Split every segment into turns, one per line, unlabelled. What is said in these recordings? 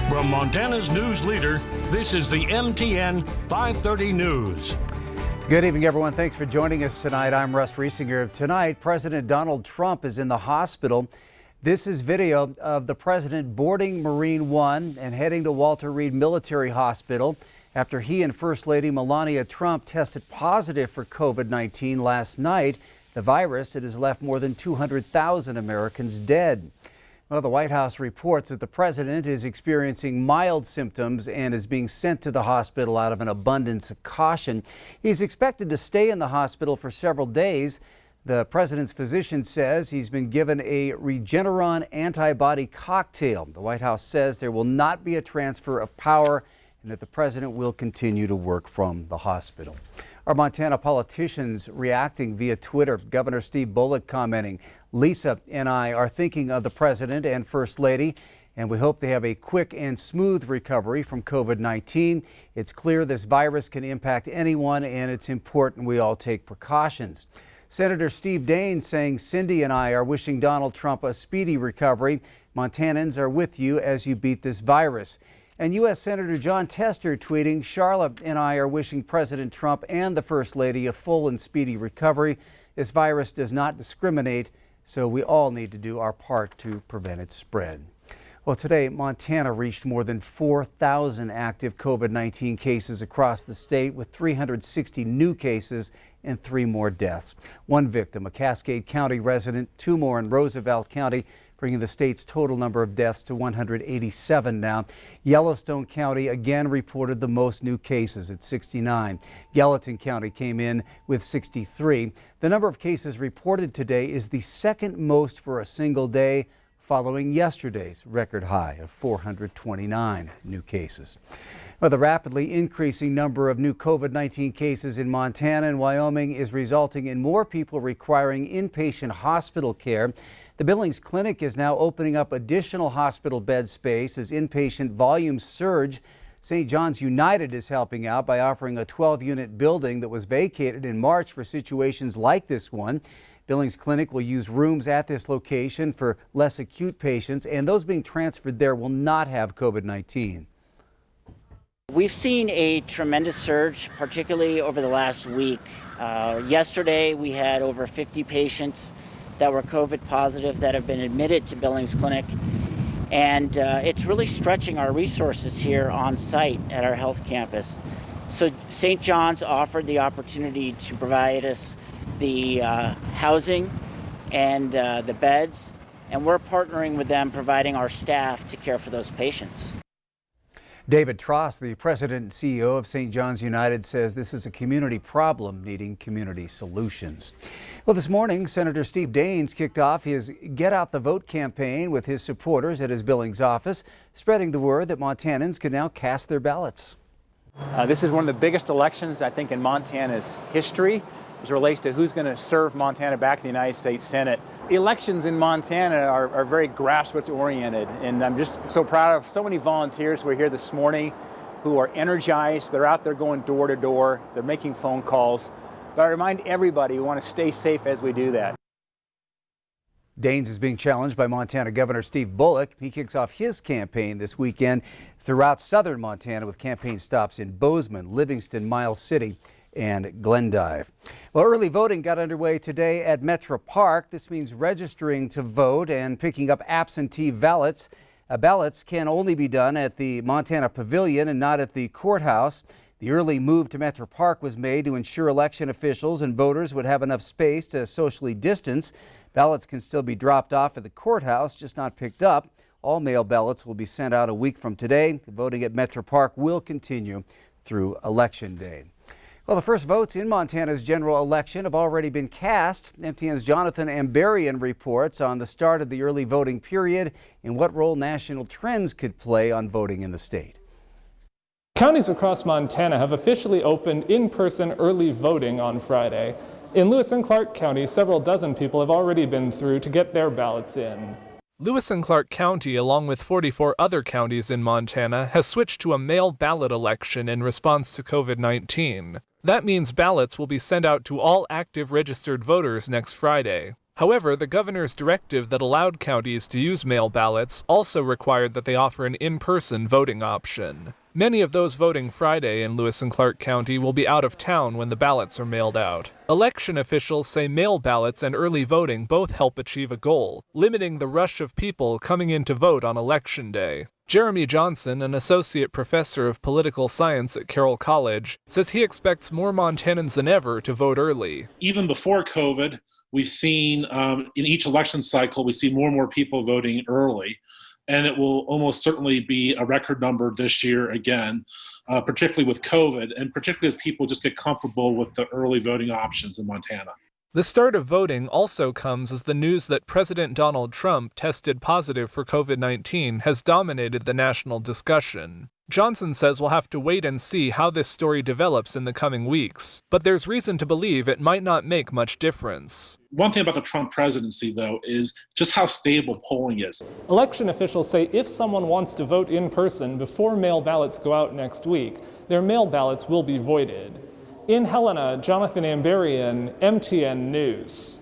From Montana's news leader, this is the MTN 530 News.
Good evening, everyone. Thanks for joining us tonight. I'm Russ Riesinger. Tonight, President Donald Trump is in the hospital. This is video of the president boarding Marine One and heading to Walter Reed Military Hospital after he and First Lady Melania Trump tested positive for COVID-19 last night, the virus that has left more than 200,000 Americans dead. Well, the White House reports that the president is experiencing mild symptoms and is being sent to the hospital out of an abundance of caution. He's expected to stay in the hospital for several days. The president's physician says he's been given a Regeneron antibody cocktail. The White House says there will not be a transfer of power and that the president will continue to work from the hospital. Our Montana politicians reacting via Twitter. Governor Steve Bullock commenting, "Lisa and I are thinking of the president and First Lady, and we hope they have a quick and smooth recovery from COVID-19. It's clear this virus can impact anyone, and it's important we all take precautions." Senator Steve Daines saying, "Cindy and I are wishing Donald Trump a speedy recovery. Montanans are with you as you beat this virus." And U.S. Senator John Tester tweeting, "Charlotte and I are wishing President Trump and the First Lady a full and speedy recovery. This virus does not discriminate, so we all need to do our part to prevent its spread." Well, today, Montana reached more than 4,000 active COVID-19 cases across the state, with 360 new cases and 3 more deaths. 1 victim, a Cascade County resident, 2 more in Roosevelt County, bringing the state's total number of deaths to 187 now. Yellowstone County again reported the most new cases at 69. Gallatin County came in with 63. The number of cases reported today is the second most for a single day, following yesterday's record high of 429 new cases. Well, the rapidly increasing number of new COVID-19 cases in Montana and Wyoming is resulting in more people requiring inpatient hospital care. The Billings Clinic is now opening up additional hospital bed space as inpatient volumes surge. St. John's United is helping out by offering a 12-unit building that was vacated in March for situations like this one. Billings Clinic will use rooms at this location for less acute patients, and those being transferred there will not have COVID-19.
We've seen a tremendous surge, particularly over the last week. Yesterday, we had over 50 patients that were COVID positive that have been admitted to Billings Clinic. And it's really stretching our resources here on site at our health campus. So St. John's offered the opportunity to provide us the housing and the beds, and we're partnering with them, providing our staff to care for those patients.
David Tross, the president and CEO of St. John's United, says this is a community problem needing community solutions. Well, this morning, Senator Steve Daines kicked off his Get Out the Vote campaign with his supporters at his Billings office, spreading the word that Montanans can now cast their ballots.
This is one of the biggest elections, I think, in Montana's history as it relates to who's going to serve Montana back in the United States Senate. Elections in Montana are very grassroots oriented, and I'm just so proud of so many volunteers who are here this morning who are energized. They're out there going door to door. They're making phone calls. But I remind everybody we want to stay safe as we do that.
Daines is being challenged by Montana Governor Steve Bullock. He kicks off his campaign this weekend throughout southern Montana with campaign stops in Bozeman, Livingston, Miles City, and Glendive. Well, early voting got underway today at Metro Park. This means registering to vote and picking up absentee ballots. Ballots can only be done at the Montana Pavilion and not at the courthouse. The early move to Metro Park was made to ensure election officials and voters would have enough space to socially distance. Ballots can still be dropped off at the courthouse, just not picked up. All mail ballots will be sent out a week from today. The voting at Metro Park will continue through Election Day. Well, the first votes in Montana's general election have already been cast. MTN's Jonathan Amberian reports on the start of the early voting period and what role national trends could play on voting in the state.
Counties across Montana have officially opened in-person early voting on Friday. In Lewis and Clark County, several dozen people have already been through to get their ballots in.
Lewis and Clark County, along with 44 other counties in Montana, has switched to a mail ballot election in response to COVID-19. That means ballots will be sent out to all active registered voters next Friday. However, the governor's directive that allowed counties to use mail ballots also required that they offer an in-person voting option. Many of those voting Friday in Lewis and Clark County will be out of town when the ballots are mailed out. Election officials say mail ballots and early voting both help achieve a goal, limiting the rush of people coming in to vote on Election Day. Jeremy Johnson, an associate professor of political science at Carroll College, says he expects more Montanans than ever to vote early.
Even before COVID, we've seen in each election cycle, we see more and more people voting early. And it will almost certainly be a record number this year again, particularly with COVID, and particularly as people just get comfortable with the early voting options in Montana.
The start of voting also comes as the news that President Donald Trump tested positive for COVID-19 has dominated the national discussion. Johnson says we'll have to wait and see how this story develops in the coming weeks, but there's reason to believe it might not make much difference.
One thing about the Trump presidency, though, is just how stable polling is.
Election officials say if someone wants to vote in person before mail ballots go out next week, their mail ballots will be voided. In Helena, Jonathan Amberian, MTN News.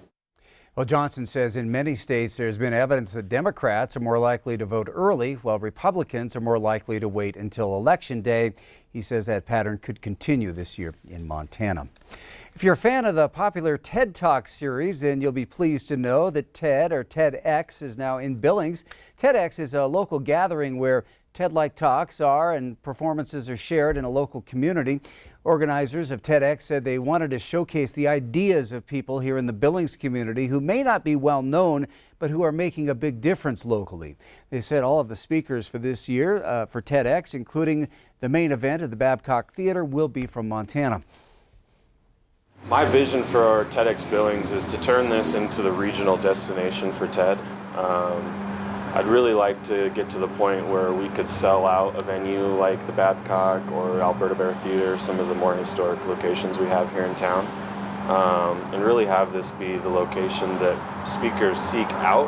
Well, Johnson says in many states there's been evidence that Democrats are more likely to vote early, while Republicans are more likely to wait until Election Day. He says that pattern could continue this year in Montana. If you're a fan of the popular TED Talk series, then you'll be pleased to know that TED, or TEDx, is now in Billings. TEDx is a local gathering where TED-like talks are and performances are shared in a local community. Organizers of TEDx said they wanted to showcase the ideas of people here in the Billings community who may not be well known, but who are making a big difference locally. They said all of the speakers for this year for TEDx, including the main event at the Babcock Theater, will be from Montana.
My vision for our TEDx Billings is to turn this into the regional destination for TED. I'd really like to get to the point where we could sell out a venue like the Babcock or Alberta Bear Theater, some of the more historic locations we have here in town, and really have this be the location that speakers seek out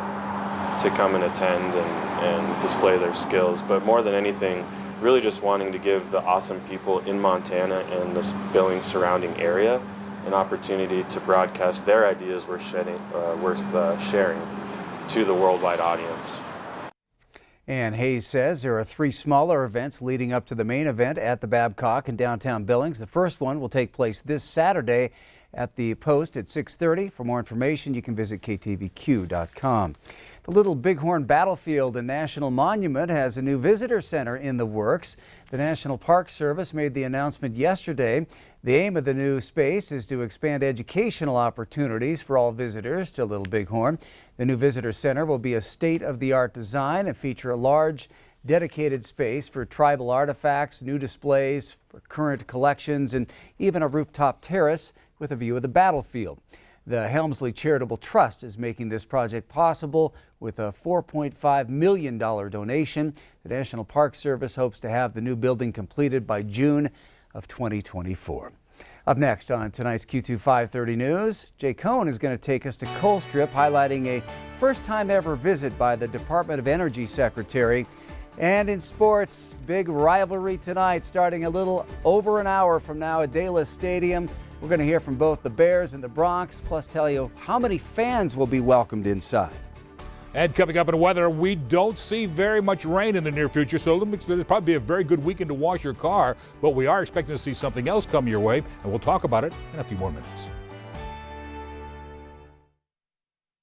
to come and attend and display their skills. But more than anything, really just wanting to give the awesome people in Montana and the Billings surrounding area an opportunity to broadcast their ideas worth sharing to the worldwide audience.
And Hayes says there are 3 smaller events leading up to the main event at the Babcock in downtown Billings. The first one will take place this Saturday at the Post at 6:30. For more information, you can visit ktvq.com. The Little Bighorn Battlefield and National Monument has a new visitor center in the works. The National Park Service made the announcement yesterday. The aim of the new space is to expand educational opportunities for all visitors to Little Bighorn. The new visitor center will be a state-of-the-art design and feature a large dedicated space for tribal artifacts, new displays for current collections, and even a rooftop terrace with a view of the battlefield. The Helmsley Charitable Trust is making this project possible with a $4.5 million donation. The National Park Service hopes to have the new building completed by June of 2024. Up next on tonight's Q2 530 News, Jay Cohn is going to take us to Colstrip, highlighting a first-time ever visit by the Department of Energy Secretary. And in sports, big rivalry tonight, starting a little over an hour from now at Dallas Stadium. We're going to hear from both the Bears and the Bronx, plus tell you how many fans will be welcomed inside.
And coming up in weather, we don't see very much rain in the near future, so there's probably a very good weekend to wash your car, but we are expecting to see something else come your way, and we'll talk about it in a few more minutes.